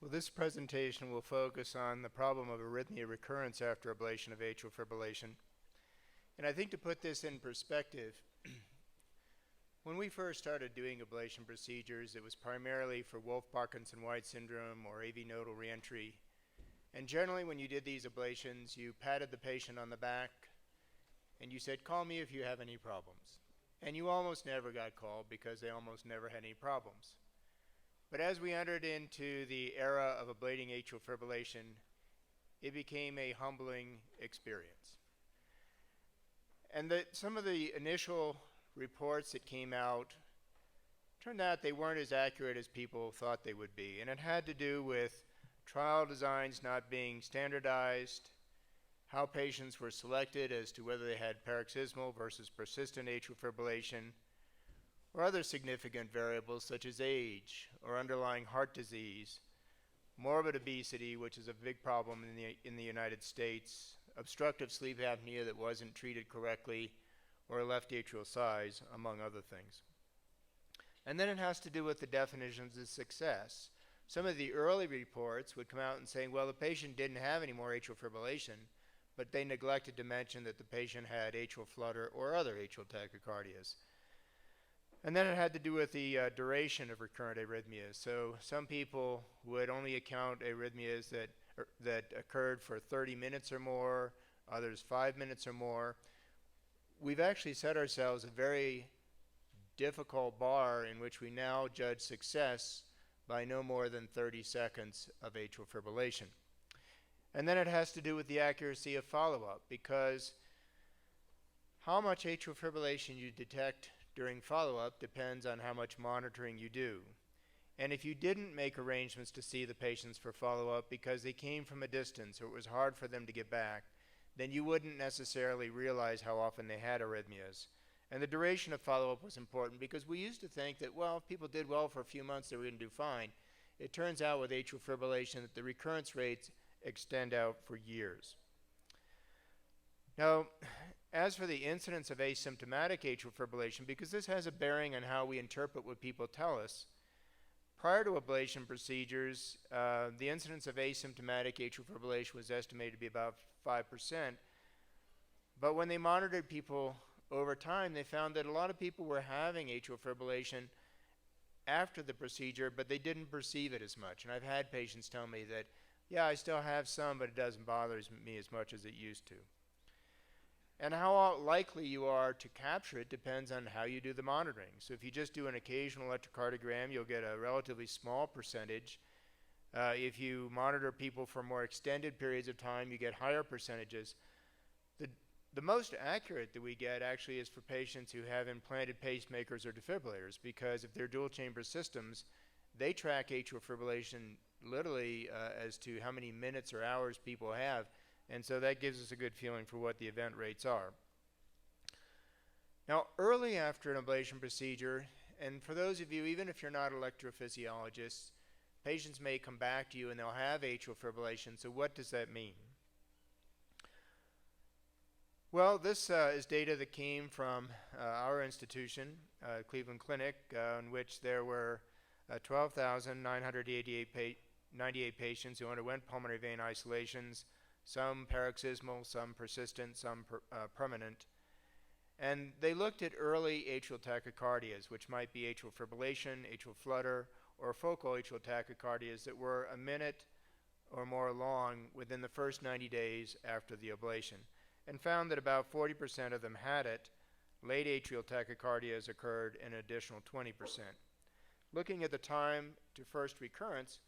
Well, this presentation will focus on the problem of arrhythmia recurrence after ablation of atrial fibrillation. And I think to put this in perspective, when we first started doing ablation procedures, it was primarily for Wolff-Parkinson-White syndrome or AV nodal reentry. And generally when you did these ablations, you patted the patient on the back and you said, "Call me if you have any problems." And you almost never got called because they almost never had any problems. But as we entered into the era of ablating atrial fibrillation, it became a humbling experience. And some of the initial reports that came out turned out they weren't as accurate as people thought they would be. And it had to do with trial designs not being standardized, how patients were selected as to whether they had paroxysmal versus persistent atrial fibrillation, or other significant variables such as age or underlying heart disease, morbid obesity, which is a big problem in the United States, obstructive sleep apnea that wasn't treated correctly, or left atrial size, among other things. And then it has to do with the definitions of success. Some of the early reports would come out and say, well, the patient didn't have any more atrial fibrillation, but they neglected to mention that the patient had atrial flutter or other atrial tachycardias. And then it had to do with the duration of recurrent arrhythmias. So some people would only account arrhythmias that occurred for 30 minutes or more, others 5 minutes or more. We've actually set ourselves a very difficult bar in which we now judge success by no more than 30 seconds of atrial fibrillation. And then it has to do with the accuracy of follow-up, because how much atrial fibrillation you detect during follow-up depends on how much monitoring you do. And if you didn't make arrangements to see the patients for follow-up because they came from a distance or it was hard for them to get back, then you wouldn't necessarily realize how often they had arrhythmias. And the duration of follow-up was important because we used to think that, well, if people did well for a few months, they were going to do fine. It turns out with atrial fibrillation that the recurrence rates extend out for years. Now, as for the incidence of asymptomatic atrial fibrillation, because this has a bearing on how we interpret what people tell us, prior to ablation procedures, the incidence of asymptomatic atrial fibrillation was estimated to be about 5%. But when they monitored people over time, they found that a lot of people were having atrial fibrillation after the procedure, but they didn't perceive it as much. And I've had patients tell me that, yeah, I still have some, but it doesn't bother me as much as it used to. And how likely you are to capture it depends on how you do the monitoring. So if you just do an occasional electrocardiogram, you'll get a relatively small percentage. If you monitor people for more extended periods of time, you get higher percentages. The most accurate that we get actually is for patients who have implanted pacemakers or defibrillators, because if they're dual chamber systems, they track atrial fibrillation literally as to how many minutes or hours people have. And so that gives us a good feeling for what the event rates are. Now, early after an ablation procedure, and for those of you, even if you're not electrophysiologists, patients may come back to you and they'll have atrial fibrillation. So what does that mean? Well, this is data that came from our institution, Cleveland Clinic, in which there were 12,998 patients who underwent pulmonary vein isolations, some paroxysmal, some persistent, some permanent. And they looked at early atrial tachycardias, which might be atrial fibrillation, atrial flutter, or focal atrial tachycardias that were a minute or more long within the first 90 days after the ablation, and found that about 40% of them had it. Late atrial tachycardias occurred an additional 20%. Looking at the time to first recurrence,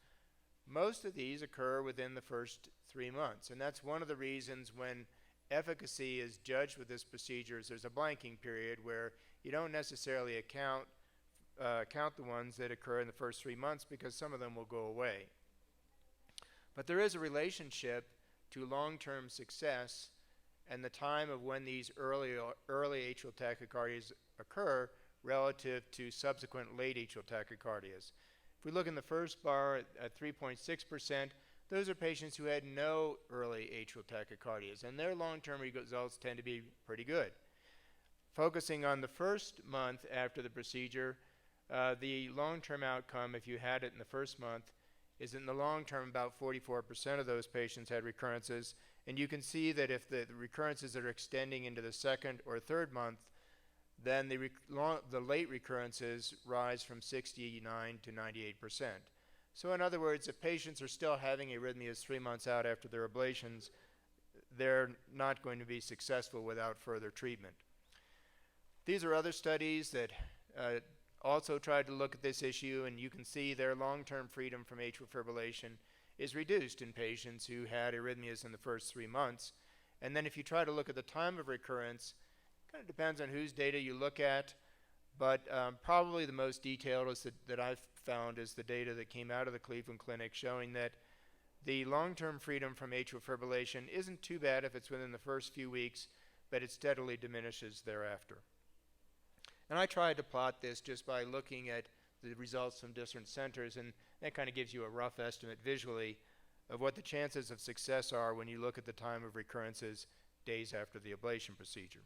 most of these occur within the first 3 months, and that's one of the reasons when efficacy is judged with this procedure is there's a blanking period where you don't necessarily count the ones that occur in the first 3 months, because some of them will go away. But there is a relationship to long-term success and the time of when these early atrial tachycardias occur relative to subsequent late atrial tachycardias. If we look in the first bar at 3.6%, those are patients who had no early atrial tachycardias, and their long-term results tend to be pretty good. Focusing on the first month after the procedure, the long-term outcome, if you had it in the first month, is in the long term about 44% of those patients had recurrences, and you can see that if the recurrences are extending into the second or third month, then the late recurrences rise from 69 to 98%. So in other words, if patients are still having arrhythmias 3 months out after their ablations, they're not going to be successful without further treatment. These are other studies that also tried to look at this issue, and you can see their long-term freedom from atrial fibrillation is reduced in patients who had arrhythmias in the first 3 months. And then if you try to look at the time of recurrence, kind of depends on whose data you look at, but probably the most detailed is that I've found is the data that came out of the Cleveland Clinic showing that the long-term freedom from atrial fibrillation isn't too bad if it's within the first few weeks, but it steadily diminishes thereafter. And I tried to plot this just by looking at the results from different centers, and that kind of gives you a rough estimate visually of what the chances of success are when you look at the time of recurrences days after the ablation procedure.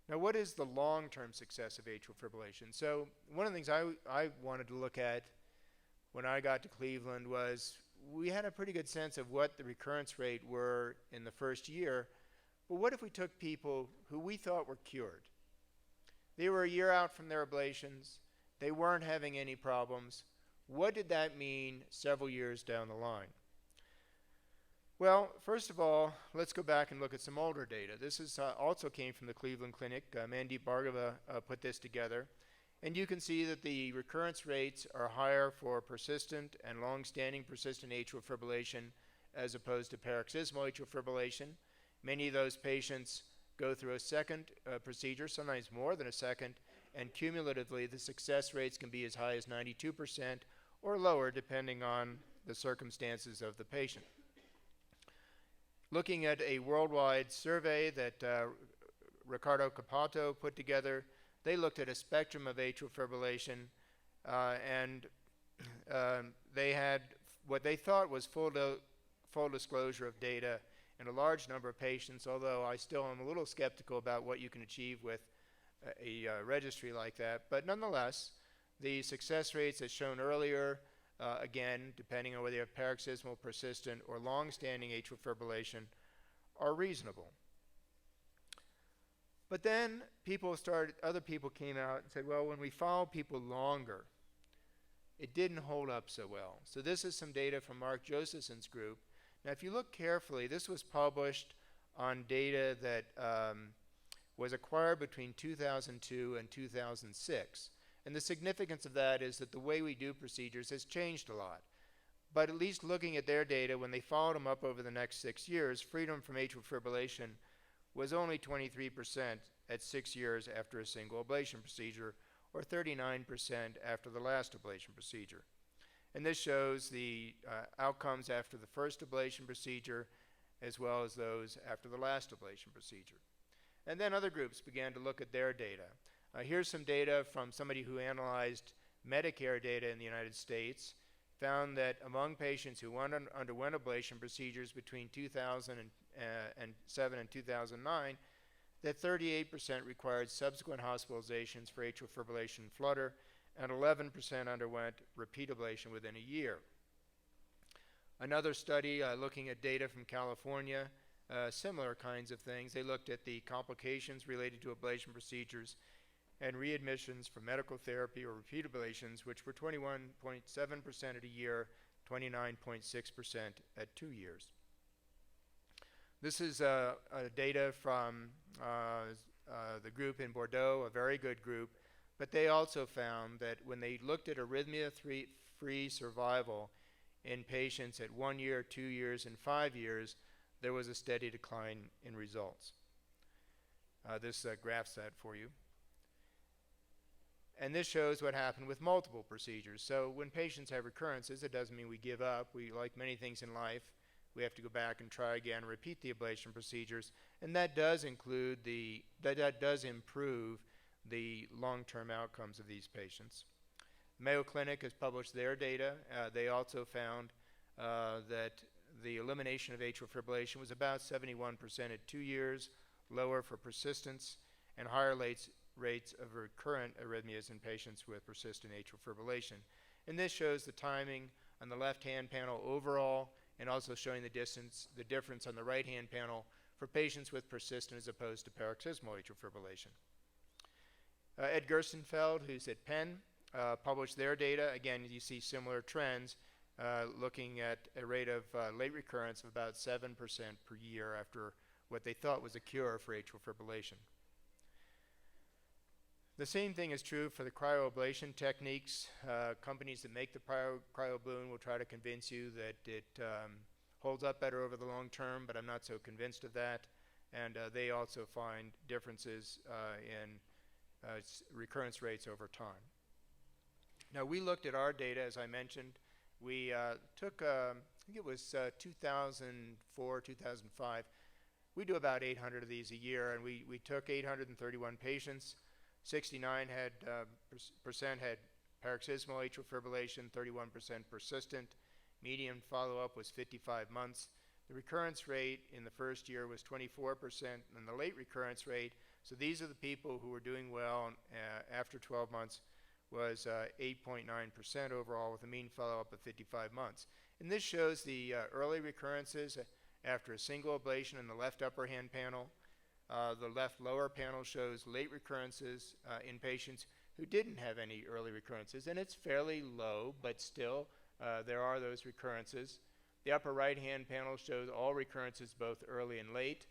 Now, what is the long-term success of atrial fibrillation? So one of the things I wanted to look at when I got to Cleveland was we had a pretty good sense of what the recurrence rate were in the first year, but what if we took people who we thought were cured? They were a year out from their ablations, they weren't having any problems. What did that mean several years down the line? Well, first of all, let's go back and look at some older data. This is also came from the Cleveland Clinic. Mandeep Bhargava put this together. And you can see that the recurrence rates are higher for persistent and long-standing persistent atrial fibrillation as opposed to paroxysmal atrial fibrillation. Many of those patients go through a second procedure, sometimes more than a second, and cumulatively the success rates can be as high as 92% or lower depending on the circumstances of the patient. Looking at a worldwide survey that Riccardo Capato put together, they looked at a spectrum of atrial fibrillation and they had what they thought was full disclosure of data in a large number of patients, although I still am a little skeptical about what you can achieve with a registry like that. But nonetheless, the success rates as shown earlier, again, depending on whether you have paroxysmal, persistent, or long-standing atrial fibrillation, are reasonable. But then other people came out and said, well, when we follow people longer, it didn't hold up so well. So this is some data from Mark Josephson's group. Now, if you look carefully, this was published on data that was acquired between 2002 and 2006. And the significance of that is that the way we do procedures has changed a lot. But at least looking at their data, when they followed them up over the next 6 years, freedom from atrial fibrillation was only 23% at 6 years after a single ablation procedure, or 39% after the last ablation procedure. And this shows the outcomes after the first ablation procedure, as well as those after the last ablation procedure. And then other groups began to look at their data. Here's some data from somebody who analyzed Medicare data in the United States, found that among patients who underwent ablation procedures between 2007 and 2009, that 38% required subsequent hospitalizations for atrial fibrillation and flutter, and 11% underwent repeat ablation within a year. Another study looking at data from California, similar kinds of things. They looked at the complications related to ablation procedures and readmissions for medical therapy or repeat ablations, which were 21.7% at a year, 29.6% at 2 years. This is data from the group in Bordeaux, a very good group, but they also found that when they looked at arrhythmia-free survival in patients at 1 year, 2 years, and 5 years, there was a steady decline in results. This graphs that for you. And this shows what happened with multiple procedures. So when patients have recurrences, it doesn't mean we give up. We, like many things in life, we have to go back and try again, repeat the ablation procedures, and that does include that does improve the long-term outcomes of these patients. Mayo Clinic has published their data. They also found that the elimination of atrial fibrillation was about 71% at 2 years, lower for persistence, and higher rates of recurrent arrhythmias in patients with persistent atrial fibrillation. And this shows the timing on the left-hand panel overall, and also showing the difference on the right-hand panel for patients with persistent as opposed to paroxysmal atrial fibrillation. Ed Gerstenfeld, who's at Penn, published their data. Again, you see similar trends, looking at a rate of late recurrence of about 7% per year after what they thought was a cure for atrial fibrillation. The same thing is true for the cryoablation techniques. Companies that make the cryoballoon will try to convince you that it holds up better over the long term, but I'm not so convinced of that. And they also find differences in recurrence rates over time. Now, we looked at our data, as I mentioned. We took, I think it was 2004, 2005. We do about 800 of these a year, and we took 831 patients. 69% had paroxysmal atrial fibrillation, 31% persistent. Median follow-up was 55 months. The recurrence rate in the first year was 24%, and the late recurrence rate, so these are the people who were doing well after 12 months, was 8.9% overall with a mean follow-up of 55 months. And this shows the early recurrences after a single ablation in the left upper hand panel. The left lower panel shows late recurrences in patients who didn't have any early recurrences, and it's fairly low, but still there are those recurrences. The upper right hand panel shows all recurrences both early and late,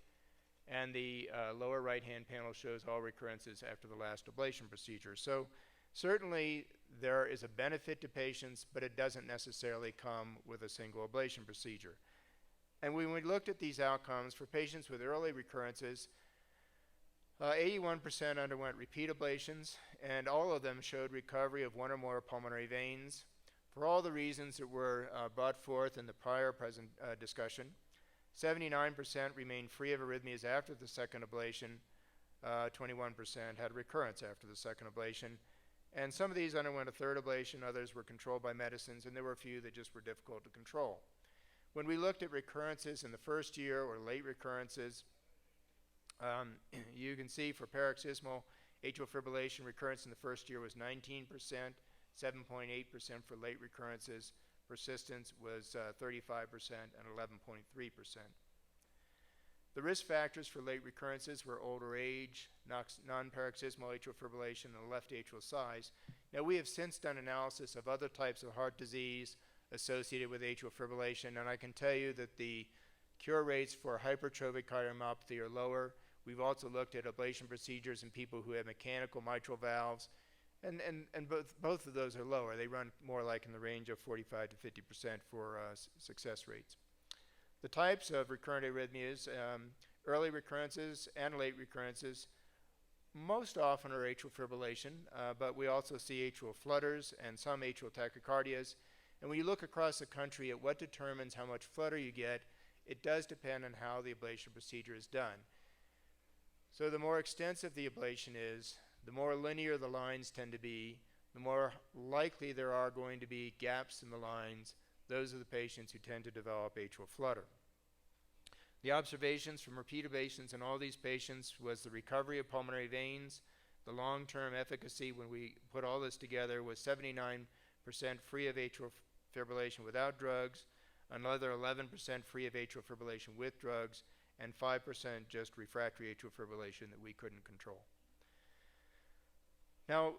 and the lower right hand panel shows all recurrences after the last ablation procedure. So certainly there is a benefit to patients, but it doesn't necessarily come with a single ablation procedure. And when we looked at these outcomes for patients with early recurrences, 81% underwent repeat ablations, and all of them showed recovery of one or more pulmonary veins for all the reasons that were brought forth in the prior discussion. 79% remained free of arrhythmias after the second ablation. 21% had recurrence after the second ablation. And some of these underwent a third ablation, others were controlled by medicines, and there were a few that just were difficult to control. When we looked at recurrences in the first year or late recurrences, you can see for paroxysmal atrial fibrillation, recurrence in the first year was 19%, 7.8% for late recurrences. Persistence was 35% and 11.3%. The risk factors for late recurrences were older age, non-paroxysmal atrial fibrillation, and left atrial size. Now, we have since done analysis of other types of heart disease associated with atrial fibrillation, and I can tell you that the cure rates for hypertrophic cardiomyopathy are lower. We've also looked at ablation procedures in people who have mechanical mitral valves, and both of those are lower. They run more like in the range of 45 to 50% for success rates. The types of recurrent arrhythmias, early recurrences and late recurrences, most often are atrial fibrillation, but we also see atrial flutters and some atrial tachycardias. And when you look across the country at what determines how much flutter you get, it does depend on how the ablation procedure is done. So the more extensive the ablation is, the more linear the lines tend to be, the more likely there are going to be gaps in the lines. Those are the patients who tend to develop atrial flutter. The observations from repeat ablations in all these patients was the recovery of pulmonary veins. The long-term efficacy when we put all this together was 79% free of atrial fibrillation without drugs, another 11% free of atrial fibrillation with drugs, and 5% just refractory atrial fibrillation that we couldn't control. Now,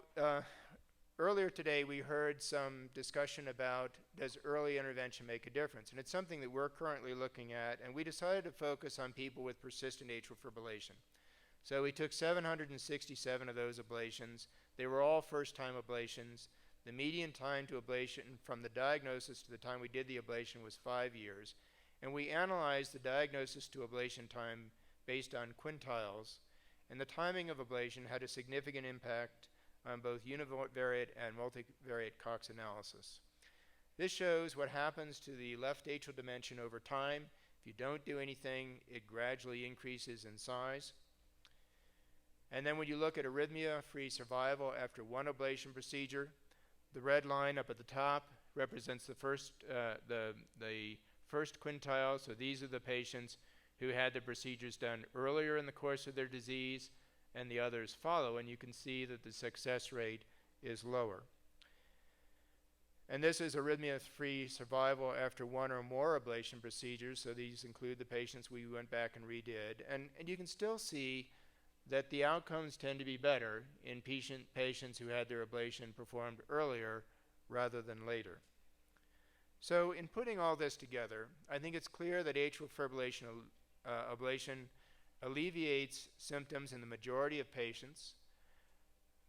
earlier today we heard some discussion about does early intervention make a difference, and it's something that we're currently looking at, and we decided to focus on people with persistent atrial fibrillation. So we took 767 of those ablations. They were all first-time ablations. The median time to ablation from the diagnosis to the time we did the ablation was 5 years. And we analyzed the diagnosis to ablation time based on quintiles, and the timing of ablation had a significant impact on both univariate and multivariate Cox analysis. This shows what happens to the left atrial dimension over time. If you don't do anything, it gradually increases in size. And then when you look at arrhythmia-free survival after one ablation procedure, the red line up at the top represents the first quintile, so these are the patients who had the procedures done earlier in the course of their disease, and the others follow, and you can see that the success rate is lower. And this is arrhythmia-free survival after one or more ablation procedures, so these include the patients we went back and redid. And you can still see that the outcomes tend to be better in patients who had their ablation performed earlier rather than later. So in putting all this together, I think it's clear that atrial fibrillation ablation alleviates symptoms in the majority of patients.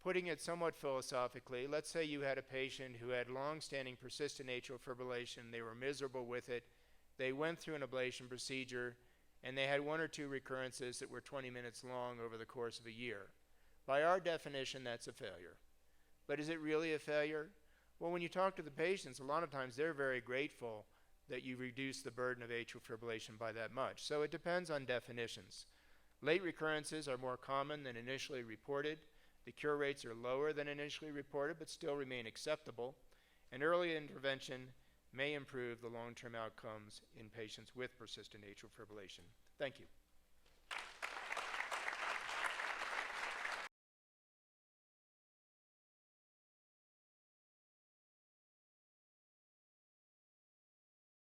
Putting it somewhat philosophically, let's say you had a patient who had long-standing persistent atrial fibrillation, they were miserable with it, they went through an ablation procedure, and they had 1 or 2 recurrences that were 20 minutes long over the course of a year. By our definition, that's a failure. But is it really a failure? Well, when you talk to the patients, a lot of times they're very grateful that you reduce the burden of atrial fibrillation by that much. So it depends on definitions. Late recurrences are more common than initially reported. The cure rates are lower than initially reported, but still remain acceptable. And early intervention may improve the long-term outcomes in patients with persistent atrial fibrillation. Thank you.